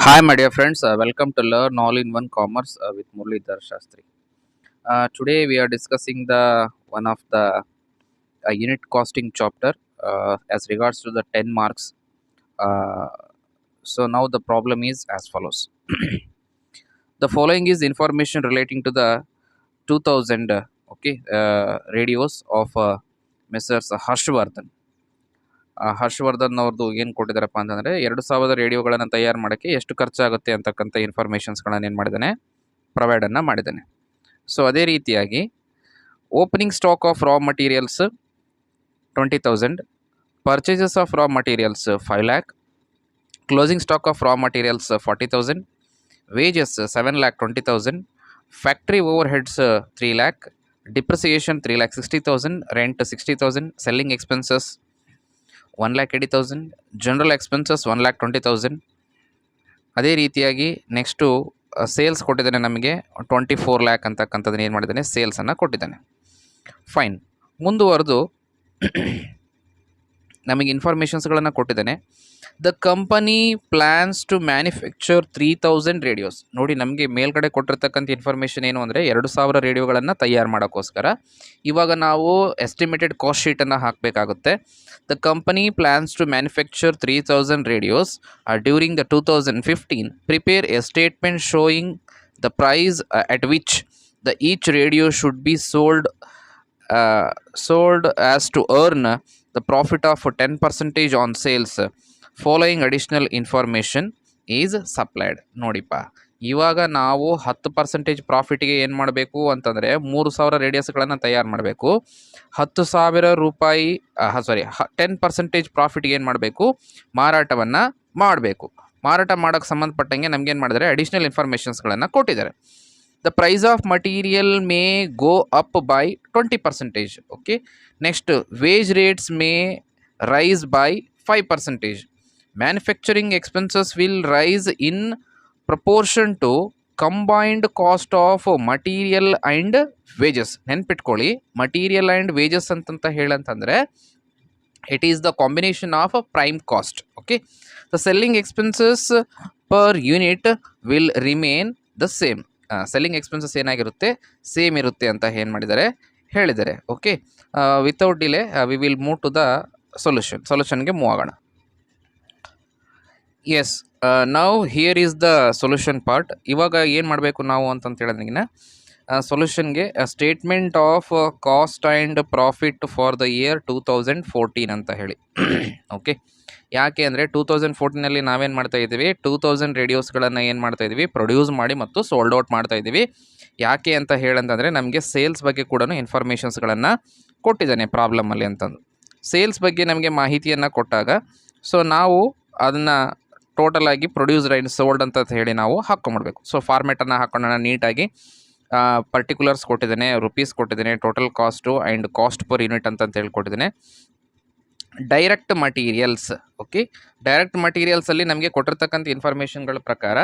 Hi, my dear friends. Welcome to Learn All in One Commerce with Muralidhar Shastri. Today we are discussing the one of the unit costing chapter as regards to the 10 marks. Uh, so now the problem is as follows. The following is information relating to the 2000 radios of Messrs. Harshvardhan. Harshvardhan ಅವ್ರದ್ದು ಏನು ಕೊಟ್ಟಿದ್ದಾರಪ್ಪ ಅಂತಂದರೆ 2000 ರೇಡಿಯೋಗಳನ್ನು ತಯಾರು ಮಾಡೋಕ್ಕೆ ಎಷ್ಟು ಖರ್ಚಾಗುತ್ತೆ ಅಂತಕ್ಕಂಥ ಇನ್ಫಾರ್ಮೇಷನ್ಸ್ಗಳನ್ನು ಏನು ಮಾಡಿದ್ದಾನೆ ಪ್ರೊವೈಡನ್ನು ಮಾಡಿದ್ದಾನೆ. ಸೊ ಅದೇ ರೀತಿಯಾಗಿ opening stock of Ra materials 20,000, purchases of raw materials 5 lakh, closing stock of Ra materials 40,000, wages 7,20,000, factory over heads 3 lakh, depreciation 3,60,000, rent 60,000, selling expenses 1,80,000, general expenses 1,20,000. ಅದೇ ರೀತಿಯಾಗಿ ನೆಕ್ಸ್ಟು ಸೇಲ್ಸ್ ಕೊಟ್ಟಿದ್ದಾನೆ ನಮಗೆ 24 lakh ಅಂತಕ್ಕಂಥದ್ದನ್ನು ಏನು ಮಾಡಿದ್ದಾನೆ ಸೇಲ್ಸನ್ನು ಕೊಟ್ಟಿದ್ದಾನೆ. ಫೈನ್. ಮುಂದುವರೆದು ನಮಗೆ ಇನ್ಫಾರ್ಮೇಷನ್ಸ್ಗಳನ್ನು ಕೊಟ್ಟಿದ್ದಾನೆ. The company plans to manufacture 3,000 radios. ನೋಡಿ, ನಮಗೆ ಮೇಲ್ಗಡೆ ಕೊಟ್ಟಿರ್ತಕ್ಕಂಥ ಇನ್ಫಾರ್ಮೇಷನ್ ಏನು ಅಂದರೆ 2,000 ರೇಡಿಯೋಗಳನ್ನು ತಯಾರು ಮಾಡೋಕ್ಕೋಸ್ಕರ ಇವಾಗ ನಾವು ಎಸ್ಟಿಮೇಟೆಡ್ ಕಾಸ್ಟ್ ಶೀಟನ್ನು ಹಾಕಬೇಕಾಗುತ್ತೆ. The company plans to manufacture 3,000 radios during the 2015. Prepare a statement showing the price at which the each radio should be sold as to earn the profit of 10% on sales. Following additional information is supplied. ನೋಡಿಪ್ಪ, ಇವಾಗ ನಾವು 10% ಪ್ರಾಫಿಟ್ಗೆ ಏನು ಮಾಡಬೇಕು ಅಂತಂದರೆ 3,000 ರೇಡಿಯಸ್ಗಳನ್ನು ತಯಾರು ಮಾಡಬೇಕು. 10,000 ರೂಪಾಯಿ 10% ಪ್ರಾಫಿಟ್ಗೆ ಏನು ಮಾಡಬೇಕು, ಮಾರಾಟವನ್ನು ಮಾಡಬೇಕು. ಮಾರಾಟ ಮಾಡೋಕ್ಕೆ ಸಂಬಂಧಪಟ್ಟಂಗೆ ನಮಗೇನು ಮಾಡಿದ್ದಾರೆ, ಅಡಿಷ್ನಲ್ ಇನ್ಫಾರ್ಮೇಷನ್ಸ್ಗಳನ್ನು ಕೊಟ್ಟಿದ್ದಾರೆ. The price of material may go up by 20%. Okay. Next, wage rates may rise by 5%. Manufacturing expenses will rise in proportion to combined cost of material and wages. ನೆನ್ಪಿಟ್ಕೊಳ್ಳಿ, material and wages ಅಂತಂತ ಹೇಳಂತಂದರೆ it is the combination of a prime cost. Okay. The selling expenses per unit will remain the same. Selling expenses ಏನಾಗಿರುತ್ತೆ, same ಇರುತ್ತೆ ಅಂತ ಏನು ಮಾಡಿದ್ದಾರೆ, ಹೇಳಿದ್ದಾರೆ. Okay. Without delay we will move to the ಸೊಲ್ಯೂಷನ್ಗೆ move ಆಗೋಣ. Yes, now here is the solution part. ಇವಾಗ ಏನು ಮಾಡಬೇಕು ನಾವು ಅಂತಂತ ಹೇಳಿದ್ರಿಗಿನ ಸೊಲ್ಯೂಷನ್ಗೆ statement of cost and profit for the year 2014 ಅಂತ ಹೇಳಿ. ಓಕೆ. ಯಾಕೆ ಅಂದರೆ 2014ನಲ್ಲಿ ನಾವೇನು ಮಾಡ್ತಾ ಇದ್ದೀವಿ, 2,000 ರೇಡಿಯೋಸ್ಗಳನ್ನು ಏನು ಮಾಡ್ತಾ ಇದ್ದೀವಿ, ಪ್ರೊಡ್ಯೂಸ್ ಮಾಡಿ ಮತ್ತು ಸೋಲ್ಡ್ ಔಟ್ ಮಾಡ್ತಾ ಇದ್ದೀವಿ. ಯಾಕೆ ಅಂತ ಹೇಳಂತಂದರೆ ನಮಗೆ ಸೇಲ್ಸ್ ಬಗ್ಗೆ ಕೂಡ ಇನ್ಫಾರ್ಮೇಷನ್ಸ್ಗಳನ್ನು ಕೊಟ್ಟಿದ್ದಾನೆ ಪ್ರಾಬ್ಲಮಲ್ಲಿ ಅಂತಂದು. ಸೇಲ್ಸ್ ಬಗ್ಗೆ ನಮಗೆ ಮಾಹಿತಿಯನ್ನು ಕೊಟ್ಟಾಗ ಸೊ ನಾವು ಅದನ್ನು ಟೋಟಲಾಗಿ ಪ್ರೊಡ್ಯೂಸ್ಡ್ ಆ್ಯಂಡ್ ಸೋಲ್ಡ್ ಅಂತ ಹೇಳಿ ನಾವು ಹಾಕ್ಕೊಂಡ್ಬಿಡ್ಬೇಕು. ಸೊ ಫಾರ್ಮೆಟನ್ನು ಹಾಕ್ಕೊಳ್ಳೋಣ ನೀಟಾಗಿ. ಪರ್ಟಿಕ್ಯುಲರ್ಸ್ ಕೊಟ್ಟಿದ್ದಾನೆ, ರುಪೀಸ್ ಕೊಟ್ಟಿದ್ದಾನೆ, total cost and cost per unit ಅಂತ ಹೇಳ್ಕೊಟ್ಟಿದ್ದಾನೆ. Direct materials. ಓಕೆ. ಡೈರೆಕ್ಟ್ ಮಟೀರಿಯಲ್ಸಲ್ಲಿ ನಮಗೆ ಕೊಟ್ಟಿರ್ತಕ್ಕಂಥ ಇನ್ಫಾರ್ಮೇಷನ್ಗಳ ಪ್ರಕಾರ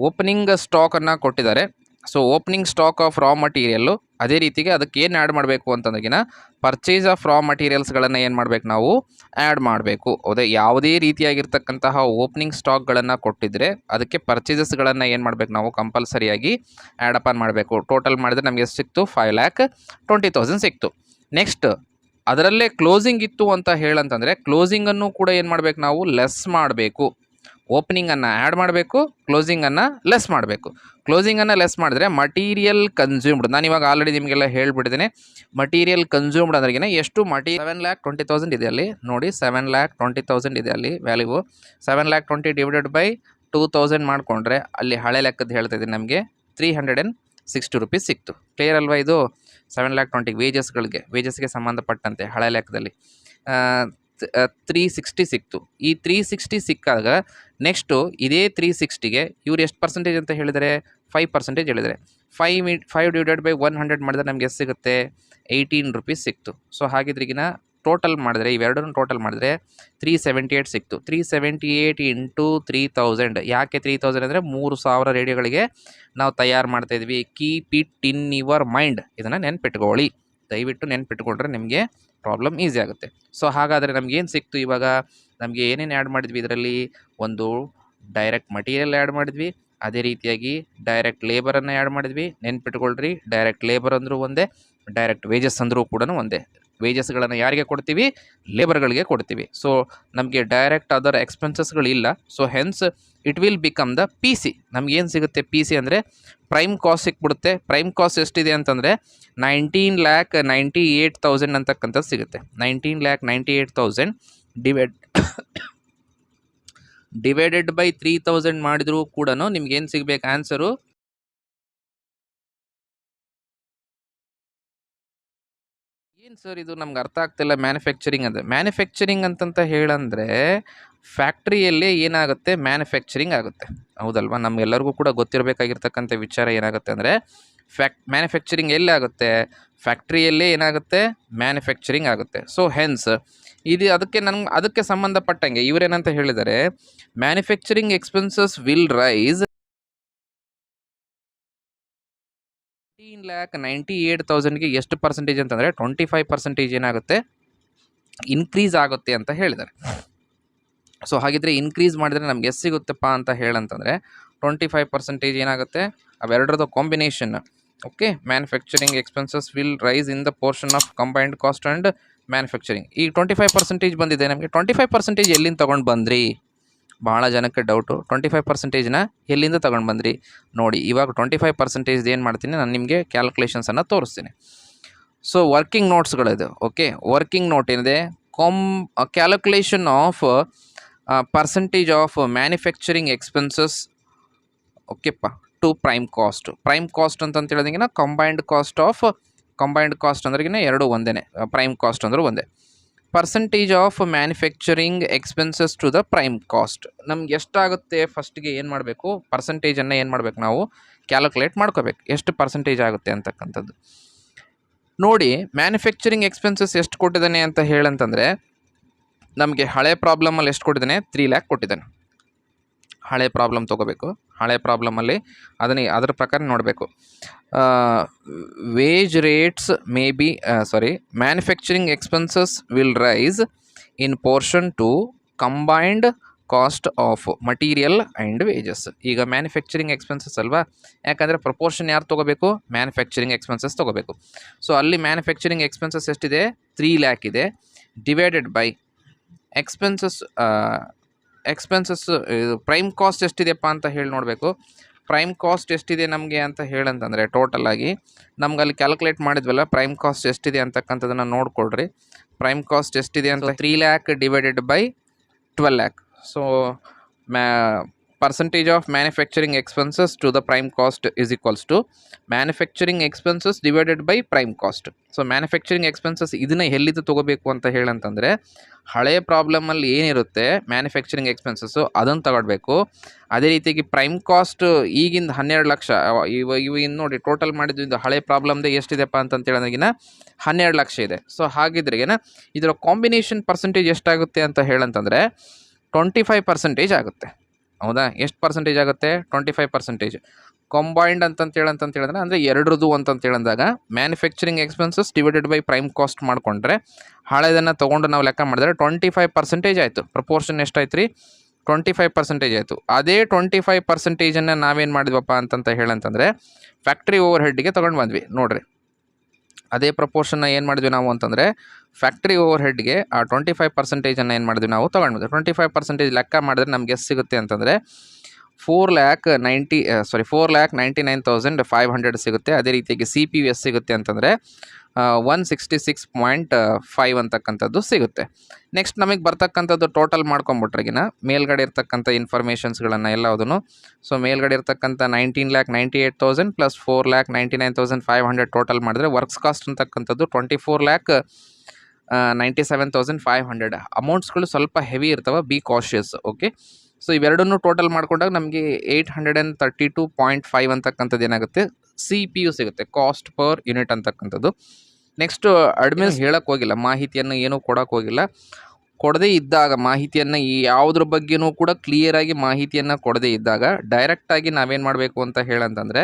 ಓಪನಿಂಗ್ ಸ್ಟಾಕನ್ನು ಕೊಟ್ಟಿದ್ದಾರೆ. So opening stock of raw material, ಅದೇ ರೀತಿಗೆ ಅದಕ್ಕೆ ಏನು ಆ್ಯಡ್ ಮಾಡಬೇಕು ಅಂತಂದಾಗಿನ ಪರ್ಚೇಸ್ ಆಫ್ ರಾ ಮಟೀರಿಯಲ್ಸ್ಗಳನ್ನು ಏನು ಮಾಡಬೇಕು, ನಾವು ಆ್ಯಡ್ ಮಾಡಬೇಕು. ಹೌದಾ, ಯಾವುದೇ ರೀತಿಯಾಗಿರ್ತಕ್ಕಂತಹ ಓಪನಿಂಗ್ ಸ್ಟಾಕ್ಗಳನ್ನು ಕೊಟ್ಟಿದ್ದರೆ ಅದಕ್ಕೆ ಪರ್ಚೇಸಸ್ಗಳನ್ನು ಏನು ಮಾಡಬೇಕು, ನಾವು ಕಂಪಲ್ಸರಿಯಾಗಿ ಆ್ಯಡ್ ಅಪ್ ಮಾಡಬೇಕು. ಟೋಟಲ್ ಮಾಡಿದ್ರೆ ನಮಗೆ ಎಷ್ಟು ಸಿಕ್ತು, 5,20,000 ಸಿಕ್ತು. ನೆಕ್ಸ್ಟ್, ಅದರಲ್ಲೇ ಕ್ಲೋಸಿಂಗ್ ಇತ್ತು ಅಂತ ಹೇಳಂತಂದರೆ ಕ್ಲೋಸಿಂಗನ್ನು ಕೂಡ ಏನು ಮಾಡಬೇಕು, ನಾವು ಲೆಸ್ ಮಾಡಬೇಕು. ಓಪನಿಂಗನ್ನು ಆ್ಯಡ್ ಮಾಡಬೇಕು, ಕ್ಲೋಸಿಂಗನ್ನು ಲೆಸ್ ಮಾಡಬೇಕು. ಕ್ಲೋಸಿಂಗನ್ನು ಲೆಸ್ ಮಾಡಿದ್ರೆ ಮಟೀರಿಯಲ್ ಕನ್ಸ್ಯೂಮ್ಡ್, ನಾನು ಇವಾಗ ಆಲ್ರೆಡಿ ನಿಮಗೆಲ್ಲ ಹೇಳ್ಬಿಟ್ಟಿದ್ದೇನೆ. ಮಟೀರಿಯಲ್ ಕನ್ಸ್ಯೂಮ್ಡ್ ಅಂದ್ರೆಗಿನ ಎಷ್ಟು 7,20,000 ಇದೆ ಅಲ್ಲಿ ನೋಡಿ, 7,20,000 ಇದೆ ಅಲ್ಲಿ ವ್ಯಾಲ್ಯೂ. 7,20,000 ಡಿವೈಡೆಡ್ ಬೈ 2,000 ಮಾಡಿಕೊಂಡ್ರೆ ಅಲ್ಲಿ ಹಳೆ ಲೆಕ್ಕದ ಹೇಳ್ತಾ ಇದ್ದೀನಿ, ನಮಗೆ 360 ರೂಪೀಸ್ ಸಿಕ್ತು. ಕ್ಲಿಯರ್ ಅಲ್ವಾ? ಇದು 7,20,000 ವೇಜಸ್ಗೆ ಸಂಬಂಧಪಟ್ಟಂತೆ ಹಳೆ ಲೆಕ್ಕದಲ್ಲಿ 360 ಸಿಕ್ತು. ಈ 360 ಸಿಕ್ಕಾಗ ನೆಕ್ಸ್ಟು ಇದೇ 360ಗೆ ಇವ್ರು ಎಷ್ಟು ಪರ್ಸೆಂಟೇಜ್ ಅಂತ ಹೇಳಿದರೆ, 5% ಹೇಳಿದರೆ 5 ಡಿವೈಡೆಡ್ ಬೈ 100 ಮಾಡಿದ್ರೆ ನಮಗೆ ಎಷ್ಟು ಸಿಗುತ್ತೆ, 18 ರೂಪೀಸ್ ಸಿಕ್ತು. ಸೊ ಹಾಗಿದ್ರಿಗಿನ ಟೋಟಲ್ ಮಾಡಿದ್ರೆ ಇವೆರಡನ್ನು ಟೋಟಲ್ ಮಾಡಿದ್ರೆ 378 ಸಿಕ್ತು. 378 ಇಂಟು 3,000. ಯಾಕೆ 3,000 ಅಂದರೆ 3,000 ರೇಡಿಯೋಗಳಿಗೆ ನಾವು ತಯಾರು ಮಾಡ್ತಾಯಿದ್ವಿ. Keep it in your mind. ಇದನ್ನು ನೆನ್ಪಿಟ್ಕೊಳ್ಳಿ, ದಯವಿಟ್ಟು ನೆನ್ಪಿಟ್ಕೊಂಡ್ರೆ ನಿಮಗೆ ಪ್ರಾಬ್ಲಮ್ ಈಸಿ ಆಗುತ್ತೆ. ಸೊ ಹಾಗಾದರೆ ನಮಗೇನು ಸಿಕ್ತು, ಇವಾಗ ನಮಗೆ ಏನೇನು ಆ್ಯಡ್ ಮಾಡಿದ್ವಿ ಇದರಲ್ಲಿ, ಒಂದು ಡೈರೆಕ್ಟ್ ಮಟೀರಿಯಲ್ ಆ್ಯಡ್ ಮಾಡಿದ್ವಿ, ಅದೇ ರೀತಿಯಾಗಿ ಡೈರೆಕ್ಟ್ ಲೇಬರನ್ನು ಆ್ಯಡ್ ಮಾಡಿದ್ವಿ. ನೆನ್ಪಿಟ್ಕೊಳ್ರಿ, ಡೈರೆಕ್ಟ್ ಲೇಬರ್ ಅಂದರೂ ಒಂದೇ, ಡೈರೆಕ್ಟ್ ವೇಜಸ್ ಅಂದರೂ ಕೂಡ ಒಂದೇ. ವೇಜಸ್ಗಳನ್ನು ಯಾರಿಗೆ ಕೊಡ್ತೀವಿ? ಲೇಬರ್ಗಳಿಗೆ ಕೊಡ್ತೀವಿ. ಸೊ ನಮಗೆ ಡೈರೆಕ್ಟ್ ಅದರ್ ಎಕ್ಸ್ಪೆನ್ಸಸ್ಗಳಿಲ್ಲ. So hence it will become the P C. ನಮಗೇನು ಸಿಗುತ್ತೆ? ಪಿ ಸಿ ಅಂದರೆ ಪ್ರೈಮ್ ಕಾಸ್ಟ್ ಸಿಕ್ಬಿಡುತ್ತೆ. ಪ್ರೈಮ್ ಕಾಸ್ಟ್ ಎಷ್ಟಿದೆ ಅಂತಂದರೆ 19,98,000 ಅಂತಕ್ಕಂಥದ್ದು ಸಿಗುತ್ತೆ. 19,98,000 ಡಿವೈಡೆಡ್ ಬೈ 3,000 ಮಾಡಿದರೂ ಕೂಡ ನಿಮ್ಗೇನು ಸಿಗಬೇಕು ಆನ್ಸರು? ಏನು ಸರ್ ಇದು ನಮ್ಗೆ ಅರ್ಥ ಆಗ್ತಿಲ್ಲ. ಮ್ಯಾನುಫ್ಯಾಕ್ಚರಿಂಗ್ ಅಂದರೆ ಮ್ಯಾನುಫ್ಯಾಕ್ಚರಿಂಗ್ ಅಂತಂತ ಹೇಳಂದರೆ ಫ್ಯಾಕ್ಟ್ರಿಯಲ್ಲೇ ಏನಾಗುತ್ತೆ? ಮ್ಯಾನುಫ್ಯಾಕ್ಚರಿಂಗ್ ಆಗುತ್ತೆ, ಹೌದಲ್ವಾ? ನಮಗೆಲ್ಲರಿಗೂ ಕೂಡ ಗೊತ್ತಿರಬೇಕಾಗಿರ್ತಕ್ಕಂಥ ವಿಚಾರ ಏನಾಗುತ್ತೆ ಅಂದರೆ ಮ್ಯಾನುಫ್ಯಾಕ್ಚರಿಂಗ್ ಎಲ್ಲಿ ಆಗುತ್ತೆ? ಫ್ಯಾಕ್ಟ್ರಿಯಲ್ಲೇ ಏನಾಗುತ್ತೆ? ಮ್ಯಾನುಫ್ಯಾಕ್ಚರಿಂಗ್ ಆಗುತ್ತೆ. ಸೊ ಹೆನ್ಸ್ ಇದು ಅದಕ್ಕೆ ಸಂಬಂಧಪಟ್ಟಂಗೆ ಇವರೇನಂತ ಹೇಳಿದರೆ, ಮ್ಯಾನುಫ್ಯಾಕ್ಚರಿಂಗ್ ಎಕ್ಸ್ಪೆನ್ಸಸ್ ವಿಲ್ ರೈಸ್ 18,98,000ಗೆ ಎಷ್ಟು ಪರ್ಸೆಂಟೇಜ್ ಅಂತಂದರೆ 25% ಏನಾಗುತ್ತೆ? ಇನ್ಕ್ರೀಸ್ ಆಗುತ್ತೆ ಅಂತ ಹೇಳಿದ್ದಾರೆ. ಸೊ ಹಾಗಿದ್ರೆ ಇನ್ಕ್ರೀಸ್ ಮಾಡಿದರೆ ನಮ್ಗೆ ಎಷ್ಟು ಸಿಗುತ್ತಪ್ಪ ಅಂತ ಹೇಳಂತಂದರೆ 25% ಏನಾಗುತ್ತೆ? ಅವೆರಡರದ್ದು combination. Okay, manufacturing expenses will rise in the portion of combined cost and manufacturing. ಈಗ 25% ಬಂದಿದೆ ನಮಗೆ. 25% ಎಲ್ಲಿಂದ ತೊಗೊಂಡು ಬಂದ್ರಿ? ಭಾಳ ಜನಕ್ಕೆ ಡೌಟು. 25%ನ ಎಲ್ಲಿಂದ ತೊಗೊಂಡು ಬಂದ್ರಿ? ನೋಡಿ, ಇವಾಗ 25% ಏನು ಮಾಡ್ತೀನಿ ನಾನು ನಿಮಗೆ ಕ್ಯಾಲ್ಕುಲೇಷನ್ಸನ್ನು ತೋರಿಸ್ತೀನಿ. ಸೊ ವರ್ಕಿಂಗ್ ನೋಟ್ಸ್ಗಳಿದೆ. ಓಕೆ, ವರ್ಕಿಂಗ್ ನೋಟ್ ಏನಿದೆ? Calculation of percentage of manufacturing expenses, ಓಕೆಪ್ಪ, to prime cost. Prime cost ಅಂತಂತ ಹೇಳಿದಂಗೆ ಕಂಬೈನ್ಡ್ ಕಾಸ್ಟ್ ಅಂದ್ರೆಗಿನ ಎರಡು ಒಂದೇ. ಪ್ರೈಮ್ ಕಾಸ್ಟ್ ಅಂದ್ರೆ ಒಂದೇ. Percentage of manufacturing expenses to the prime cost ನಮ್ಗೆ ಎಷ್ಟಾಗುತ್ತೆ? ಫಸ್ಟ್ಗೆ ಏನು ಮಾಡಬೇಕು? ಪರ್ಸೆಂಟೇಜನ್ನು ಏನು ಮಾಡಬೇಕು? ನಾವು ಕ್ಯಾಲ್ಕುಲೇಟ್ ಮಾಡ್ಕೋಬೇಕು, ಎಷ್ಟು ಪರ್ಸೆಂಟೇಜ್ ಆಗುತ್ತೆ ಅಂತಕ್ಕಂಥದ್ದು. ನೋಡಿ, ಮ್ಯಾನುಫ್ಯಾಕ್ಚರಿಂಗ್ ಎಕ್ಸ್ಪೆನ್ಸಸ್ ಎಷ್ಟು ಕೊಟ್ಟಿದ್ದಾನೆ ಅಂತ ಹೇಳಂತಂದರೆ, ನಮಗೆ ಹಳೆ ಪ್ರಾಬ್ಲಮಲ್ಲಿ ಎಷ್ಟು ಕೊಟ್ಟಿದ್ದಾನೆ? 3 lakh ಕೊಟ್ಟಿದ್ದಾನೆ. ಹಳೆ ಪ್ರಾಬ್ಲಮ್ ತೊಗೋಬೇಕು. ಹಳೆ ಪ್ರಾಬ್ಲಮಲ್ಲಿ ಅದರ ಪ್ರಕಾರ ನೋಡಬೇಕು. Wage rates may be manufacturing expenses will rise in portion to combined cost of material and wages. ಈಗ ಮ್ಯಾನುಫ್ಯಾಕ್ಚರಿಂಗ್ ಎಕ್ಸ್ಪೆನ್ಸಸ್ ಅಲ್ವಾ? ಯಾಕಂದರೆ ಪ್ರಪೋರ್ಷನ್ ಯಾರು ತೊಗೋಬೇಕು? ಮ್ಯಾನುಫ್ಯಾಕ್ಚರಿಂಗ್ ಎಕ್ಸ್ಪೆನ್ಸಸ್ ತೊಗೋಬೇಕು. ಸೊ ಅಲ್ಲಿ ಮ್ಯಾನುಫ್ಯಾಕ್ಚರಿಂಗ್ ಎಕ್ಸ್ಪೆನ್ಸಸ್ ಎಷ್ಟಿದೆ? 3 lakh ಇದೆ. ಡಿವೈಡೆಡ್ ಬೈ ಎಕ್ಸ್ಪೆನ್ಸಸ್ ಇದು ಪ್ರೈಮ್ ಕಾಸ್ಟ್ ಎಷ್ಟಿದೆಪ್ಪ ಅಂತ ಹೇಳಿ ನೋಡಬೇಕು. ಪ್ರೈಮ್ ಕಾಸ್ಟ್ ಎಷ್ಟಿದೆ ನಮಗೆ ಅಂತ ಹೇಳಂತಂದರೆ ಟೋಟಲ್ ಆಗಿ ನಮ್ಗೆ ಅಲ್ಲಿ ಕ್ಯಾಲ್ಕುಲೇಟ್ ಮಾಡಿದ್ವಲ್ಲ, ಪ್ರೈಮ್ ಕಾಸ್ಟ್ ಎಷ್ಟಿದೆ ಅಂತಕ್ಕಂಥದ್ದನ್ನು ನೋಡ್ಕೊಳ್ರಿ. ಪ್ರೈಮ್ ಕಾಸ್ಟ್ ಎಷ್ಟಿದೆ ಅಂತ 3 lakh divided by 12 lakh. So percentage of manufacturing expenses to the prime cost is equals to manufacturing expenses divided by prime cost. So manufacturing expenses ಇದನ್ನು ಎಲ್ಲಿದ್ದು ತೊಗೋಬೇಕು ಅಂತ ಹೇಳಂತಂದರೆ, ಹಳೆಯ ಪ್ರಾಬ್ಲಮಲ್ಲಿ ಏನಿರುತ್ತೆ ಮ್ಯಾನುಫ್ಯಾಕ್ಚರಿಂಗ್ ಎಕ್ಸ್ಪೆನ್ಸಸ್ಸು ಅದನ್ನು ತಗೊಳ್ಬೇಕು. ಅದೇ ರೀತಿಯಾಗಿ ಪ್ರೈಮ್ ಕಾಸ್ಟ್ ಈಗಿಂದ 12 ಲಕ್ಷ, ಇವು ಇನ್ನು ನೋಡಿ ಟೋಟಲ್ ಮಾಡಿದ್ದು ಹಳೆ ಪ್ರಾಬ್ಲಮ್ದೇ ಎಷ್ಟಿದೆಪ್ಪ ಅಂತಂತೇಳಿದ್ರಿಗಿನ 12 ಲಕ್ಷ ಇದೆ. ಸೊ ಹಾಗಿದ್ರಿಗಿನ ಇದರ ಕಾಂಬಿನೇಷನ್ ಪರ್ಸೆಂಟೇಜ್ ಎಷ್ಟಾಗುತ್ತೆ ಅಂತ ಹೇಳಂತಂದರೆ 25% ಆಗುತ್ತೆ. ಹೌದಾ? ಎಷ್ಟು ಪರ್ಸೆಂಟೇಜ್ ಆಗುತ್ತೆ? 25%. ಕಂಬೈನ್ಡ್ ಅಂತಂತೇಳಿದ್ರೆ ಅಂದರೆ ಎರಡರದು ಅಂತಂತೇಳಿದಾಗ manufacturing expenses divided by prime cost ಮಾಡಿಕೊಂಡ್ರೆ ಹಳೆದನ್ನು ತೊಗೊಂಡು ನಾವು ಲೆಕ್ಕ ಮಾಡಿದ್ರೆ 25% ಆಯಿತು. ಪ್ರಪೋರ್ಷನ್ ಎಷ್ಟಾಯ್ತು ರೀ? 25% ಆಯಿತು. ಅದೇ 25%ನ್ನು ನಾವೇನು ಮಾಡಿದ್ವಪ್ಪ ಅಂತಂತ ಹೇಳಂತಂದರೆ ಫ್ಯಾಕ್ಟ್ರಿ ಓವರ್ ಹೆಡ್ಗೆ ತೊಗೊಂಡು ಬಂದ್ವಿ. ನೋಡಿರಿ, ಅದೇ ಪ್ರಪೋರ್ಷನ್ನ ಏನು ಮಾಡಿದ್ವಿ ನಾವು ಅಂತಂದರೆ ಫ್ಯಾಕ್ಟ್ರಿ ಓವರ್ ಹೆಡ್ಗೆ ಆ 25%ನ್ನು ಏನು ಮಾಡಿದ್ವಿ ನಾವು ತೊಗೊಂಡ್ಬಂದ್ವಿ. 25% ಲೆಕ್ಕ ಮಾಡಿದ್ರೆ ನಮ್ಗೆ ಎಷ್ಟು ಸಿಗುತ್ತೆ ಅಂತಂದರೆ 4,99,500 ಸಿಗುತ್ತೆ. ಅದೇ ರೀತಿಯಾಗಿ ಸಿ ಪಿ ಯು ಎಷ್ಟು ಸಿಗುತ್ತೆ ಅಂತಂದರೆ 166.5 ಅಂತಕ್ಕಂಥದ್ದು ಸಿಗುತ್ತೆ. ನೆಕ್ಸ್ಟ್ ನಮಗೆ ಬರ್ತಕ್ಕಂಥದ್ದು ಟೋಟಲ್ ಮಾಡ್ಕೊಂಬಿಟ್ರೆಗಿನ ಮೇಲ್ಗಡೆ ಇರ್ತಕ್ಕಂಥ ಇನ್ಫಾರ್ಮೇಷನ್ಸ್ಗಳನ್ನು ಎಲ್ಲದನ್ನು. ಸೊ ಮೇಲ್ಗಡೆ ಇರ್ತಕ್ಕಂಥ 19,98,000 ಪ್ಲಸ್ 4,99,500 ಟೋಟಲ್ ಮಾಡಿದ್ರೆ ವರ್ಕ್ಸ್ ಕಾಸ್ಟ್ ಅಂತಕ್ಕಂಥದ್ದು 24,97,500. ಅಮೌಂಟ್ಸ್ಗಳು ಸ್ವಲ್ಪ ಹೆವಿ ಇರ್ತವೆ, ಬಿ ಕಾಷಿಯಸ್. ಓಕೆ, ಸೊ ಇವೆರಡನ್ನು ಟೋಟಲ್ ಮಾಡ್ಕೊಂಡಾಗ ನಮಗೆ 832.5 ಅಂತಕ್ಕಂಥದ್ದು ಏನಾಗುತ್ತೆ? ಸಿ ಪಿ ಯು ಸಿಗುತ್ತೆ, ಕಾಸ್ಟ್ ಪರ್ ಯೂನಿಟ್ ಅಂತಕ್ಕಂಥದ್ದು. ನೆಕ್ಸ್ಟು ಅಡ್ಮಿನ್ ಹೇಳಕ್ಕೆ ಹೋಗಿಲ್ಲ, ಮಾಹಿತಿಯನ್ನು ಏನೂ ಕೊಡೋಕೆ ಹೋಗಿಲ್ಲ. ಕೊಡದೇ ಇದ್ದಾಗ ಮಾಹಿತಿಯನ್ನು ಯಾವುದ್ರ ಬಗ್ಗೆನೂ ಕೂಡ ಕ್ಲಿಯರಾಗಿ ಮಾಹಿತಿಯನ್ನು ಕೊಡದೇ ಇದ್ದಾಗ ಡೈರೆಕ್ಟಾಗಿ ನಾವೇನು ಮಾಡಬೇಕು ಅಂತ ಹೇಳಂತಂದರೆ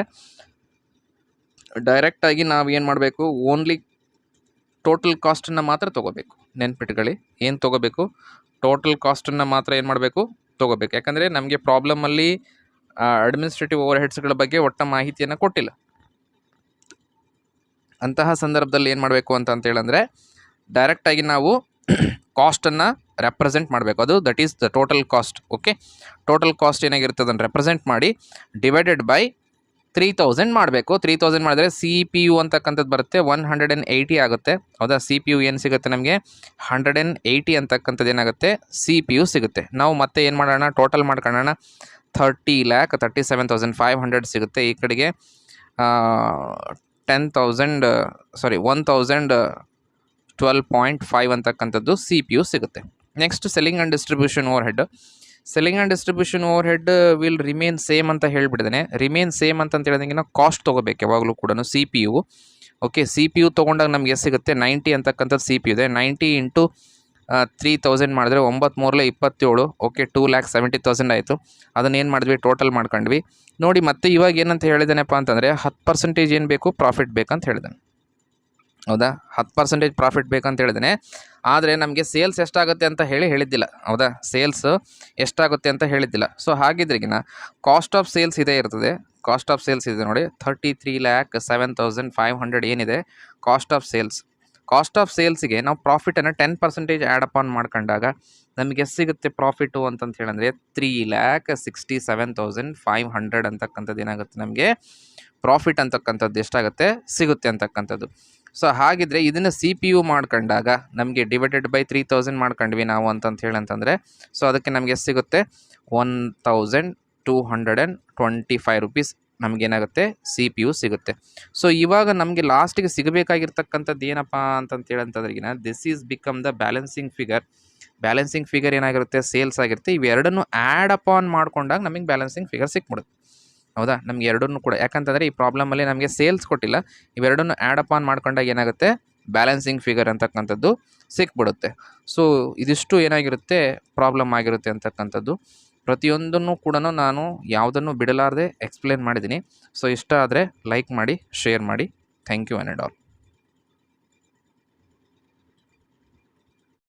ಡೈರೆಕ್ಟಾಗಿ ನಾವೇನು ಮಾಡಬೇಕು? ಓನ್ಲಿ ಟೋಟಲ್ ಕಾಸ್ಟನ್ನು ಮಾತ್ರ ತೊಗೋಬೇಕು. ನೆನ್ಪಿಟ್ಕೊಳ್ಳಿ, ಏನು ತೊಗೋಬೇಕು? ಟೋಟಲ್ ಕಾಸ್ಟನ್ನು ಮಾತ್ರ ಏನು ಮಾಡಬೇಕು? ತೊಗೋಬೇಕು. ಯಾಕಂದರೆ ನಮಗೆ ಪ್ರಾಬ್ಲಮಲ್ಲಿ ಅಡ್ಮಿನಿಸ್ಟ್ರೇಟಿವ್ ಓವರ್ ಹೆಡ್ಸ್ಗಳ ಬಗ್ಗೆ ಒಟ್ಟ ಮಾಹಿತಿಯನ್ನು ಕೊಟ್ಟಿಲ್ಲ. ಅಂತಹ ಸಂದರ್ಭದಲ್ಲಿ ಏನು ಮಾಡಬೇಕು ಅಂತ ಹೇಳಂದರೆ ಡೈರೆಕ್ಟಾಗಿ ನಾವು ಕಾಸ್ಟನ್ನು ರೆಪ್ರೆಸೆಂಟ್ ಮಾಡಬೇಕು. ಅದು that is the total cost. Okay, total cost ಏನಾಗಿರುತ್ತೆ ಅದನ್ನು ರೆಪ್ರೆಸೆಂಟ್ ಮಾಡಿ ಡಿವೈಡೆಡ್ ಬೈ 3000 ಮಾಡಬೇಕು. 3000 ಮಾಡಿದ್ರೆ CPU ಅಂತಕ್ಕಂಥದ್ದು ಬರುತ್ತೆ 180 ಆಗುತ್ತೆ. ಹೌದಾ, CPU ಏನು ಸಿಗುತ್ತೆ ನಮಗೆ 180 ಅಂತಕ್ಕಂಥದ್ದು ಏನಾಗುತ್ತೆ CPU ಸಿಗುತ್ತೆ. ನಾವು ಮತ್ತೆ ಏನು ಮಾಡೋಣ, ಟೋಟಲ್ ಮಾಡ್ಕೊಳ್ಳೋಣ. 37,500 ಸಿಗುತ್ತೆ. ಈ ಕಡೆಗೆ 1,012.5 ಅಂತಕ್ಕಂಥದ್ದು CPU ಸಿಗುತ್ತೆ. Next selling and distribution over head. Selling and distribution over head will remain same ಅಂತ ಹೇಳಿಬಿಟ್ಟಿದ್ದೇನೆ. ರಿಮೇನ್ ಸೇಮ್ ಅಂತ ಹೇಳಿದಂಗೆ ನಾವು ಕಾಸ್ಟ್ ತೊಗೋಬೇಕು ಯಾವಾಗಲೂ ಕೂಡ CPU. ಓಕೆ, CPU ತೊಗೊಂಡಾಗ ನಮ್ಗೆ ಎಷ್ಟು ಸಿಗುತ್ತೆ 90 ಅಂತಕ್ಕಂಥದ್ದು CPU ಇದೆ. 90 ಇಂಟು 3000 ಮಾಡಿದ್ರೆ 9×3=27. ಓಕೆ, 2,70,000 ಆಯಿತು. ಅದನ್ನು ಏನು ಮಾಡಿದ್ವಿ, ಟೋಟಲ್ ಮಾಡ್ಕೊಂಡ್ವಿ. ನೋಡಿ ಮತ್ತೆ ಇವಾಗ ಏನಂತ ಹೇಳಿದ್ದೇನೆಪ್ಪ ಅಂತಂದರೆ 10% ಏನು ಬೇಕು, ಪ್ರಾಫಿಟ್ ಬೇಕಂತ ಹೇಳಿದ್ದಾನೆ. ಹೌದಾ, 10% ಪ್ರಾಫಿಟ್ ಬೇಕಂತ ಹೇಳಿದ್ದೇನೆ. ಆದರೆ ನಮಗೆ ಸೇಲ್ಸ್ ಎಷ್ಟಾಗುತ್ತೆ ಅಂತ ಹೇಳಿದ್ದಿಲ್ಲ. ಹೌದಾ, ಸೇಲ್ಸ್ ಎಷ್ಟಾಗುತ್ತೆ ಅಂತ ಹೇಳಿದ್ದಿಲ್ಲ. ಸೊ ಹಾಗಿದ್ರಿಗಿನ ಕಾಸ್ಟ್ ಆಫ್ ಸೇಲ್ಸ್ ಇದೇ ಇರ್ತದೆ. ಕಾಸ್ಟ್ ಆಫ್ ಸೇಲ್ಸ್ ಇದೆ ನೋಡಿ 33,07,500 ಏನಿದೆ cost of sales. Cost of ಸೇಲ್ಸ್ಗೆ ನಾವು ಪ್ರಾಫಿಟನ್ನು 10% ಆ್ಯಡ್ ಅಪ್ ಆನ್ ಮಾಡ್ಕೊಂಡಾಗ ನಮಗೆ ಎಷ್ಟು ಸಿಗುತ್ತೆ ಪ್ರಾಫಿಟು ಅಂತಂತ ಹೇಳಿದ್ರೆ 3,67,500 ಅಂತಕ್ಕಂಥದ್ದು ಏನಾಗುತ್ತೆ ನಮಗೆ ಪ್ರಾಫಿಟ್ ಅಂತಕ್ಕಂಥದ್ದು ಎಷ್ಟಾಗುತ್ತೆ ಸಿಗುತ್ತೆ ಅಂತಕ್ಕಂಥದ್ದು. ಸೊ ಹಾಗಿದ್ರೆ ಇದನ್ನು CPU ಮಾಡ್ಕೊಂಡಾಗ ನಮಗೆ ಡಿವೈಡೆಡ್ ಬೈ 3000 ಮಾಡ್ಕೊಂಡ್ವಿ ನಾವು ಅಂತಂದರೆ ಸೊ ಅದಕ್ಕೆ ನಮಗೆ ಎಷ್ಟು ಸಿಗುತ್ತೆ 1,225 ರುಪೀಸ್ ನಮಗೇನಾಗುತ್ತೆ CPU ಸಿಗುತ್ತೆ. ಸೊ ಇವಾಗ ನಮಗೆ ಲಾಸ್ಟಿಗೆ ಸಿಗಬೇಕಾಗಿರ್ತಕ್ಕಂಥದ್ದು ಏನಪ್ಪ ಅಂತಂತೇಳಂತಂದ್ರಿಗಿನ this is become the balancing figure. Balancing figure ಏನಾಗಿರುತ್ತೆ ಸೇಲ್ಸ್ ಆಗಿರುತ್ತೆ. ಇವೆರಡನ್ನು ಆ್ಯಡ್ ಅಪ್ ಆನ್ ಮಾಡ್ಕೊಂಡಾಗ ನಮಗೆ ಬ್ಯಾಲೆನ್ಸಿಂಗ್ ಫಿಗರ್ ಸಿಕ್ಬಿಡುತ್ತೆ. ಹೌದಾ, ನಮಗೆ ಎರಡನ್ನೂ ಕೂಡ, ಯಾಕಂತಂದರೆ ಈ ಪ್ರಾಬ್ಲಮಲ್ಲಿ ನಮಗೆ ಸೇಲ್ಸ್ ಕೊಟ್ಟಿಲ್ಲ, ಇವೆರಡನ್ನು ಆ್ಯಡ್ ಅಪ್ ಆನ್ ಮಾಡ್ಕೊಂಡಾಗ ಏನಾಗುತ್ತೆ ಬ್ಯಾಲೆನ್ಸಿಂಗ್ ಫಿಗರ್ ಅಂತಕ್ಕಂಥದ್ದು ಸಿಕ್ಬಿಡುತ್ತೆ. ಸೊ ಇದಿಷ್ಟು ಏನಾಗಿರುತ್ತೆ ಪ್ರಾಬ್ಲಮ್ ಆಗಿರುತ್ತೆ ಅಂತಕ್ಕಂಥದ್ದು. ಪ್ರತಿಯೊಂದನ್ನು ಕೂಡ ನಾನು ಯಾವುದನ್ನು ಬಿಡಲಾರದೆ ಎಕ್ಸ್ಪ್ಲೇನ್ ಮಾಡಿದ್ದೀನಿ. ಸೊ ಇಷ್ಟ ಆದರೆ ಲೈಕ್ ಮಾಡಿ, ಶೇರ್ ಮಾಡಿ. Thank you and all.